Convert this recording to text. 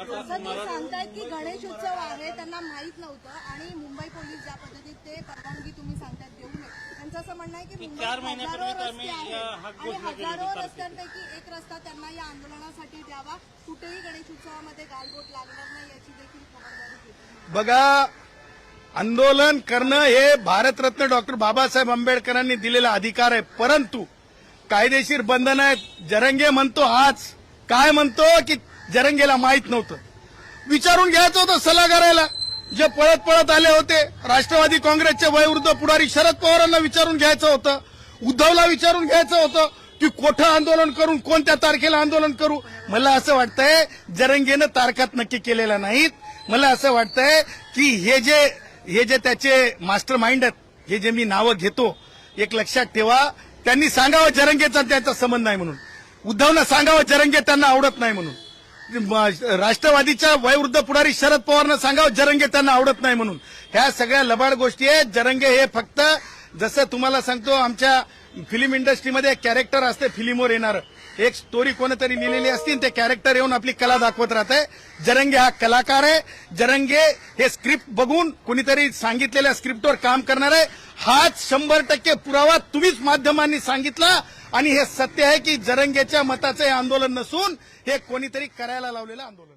असं ते सांगतायत की गणेश उत्सव आहे त्यांना माहित नव्हतं आणि मुंबई पोलीस ज्या पद्धतीत ते परवानगी तुम्ही सांगतायत देऊ नये त्यांचं असं म्हणणं आहे की मुंबईत 4 महिन्यापूर्वी हजारो आम्ही रस्ते आहेत हाक आणि घोषणा केली हजारो होती. रस्त्यांपैकी एक रस्ता त्यांना या आंदोलनासाठी द्यावा, कुठेही गणेश उत्सवामध्ये गालबोट लागणार नाही याची देखील खबरदारी घेतली. बघा, आंदोलन करणं हे भारतरत्न डॉक्टर बाबासाहेब आंबेडकरांनी दिलेला अधिकार आहे, परंतु कायदेशीर बंधन आहेत. जरंगे म्हणतो आज काय म्हणतो की जरंगेला माहित नव्हतं. विचारून घ्यायचं होतं सल्लागाराला. जे पळत पळत आले होते राष्ट्रवादी काँग्रेसचे वयोवृद्ध पुढारी शरद पवारांना विचारून घ्यायचं होतं, उद्धवला विचारून घ्यायचं होतं की कोठं आंदोलन करून कोणत्या तारखेला आंदोलन करू. मला असं वाटतंय जरंगेनं तारखात नक्की केलेल्या नाहीत. मला असं वाटतंय की हे जे त्याचे मास्टर माइंड आहेत, हे जे मी नावं घेतो, एक लक्षात ठेवा, त्यांनी सांगावं जरंगेचा त्यांचा संबंध नाही म्हणून. उद्धवनं सांगावं जरंगे त्यांना आवडत नाही म्हणून. राष्ट्रवादीच्या वयोवृद्ध पुढारी शरद पवारनं सांगावं जरंगे त्यांना आवडत नाही म्हणून. ह्या सगळ्या लबाड गोष्टी आहेत. जरंगे हे फक्त, जसं तुम्हाला सांगतो, आमच्या फिल्म इंडस्ट्रीमध्ये एक कॅरेक्टर असते फिल्मवर येणारं. एक स्टोरी कोणतरी लिहिलेली असते, ते कॅरेक्टर येऊन आपली कला दाखवत राहते. जरंगे हा कलाकार आहे. जरंगे हे स्क्रिप्ट बघून कुणीतरी सांगितलेल्या स्क्रिप्टवर काम करणार आहे. हाच 100% पुरावा तुम्हीच माध्यमांनी सांगितला आणि हे सत्य आहे की जरंगेच्या मताचं हे आंदोलन नसून हे कोणीतरी करायला लावलेलं आंदोलन.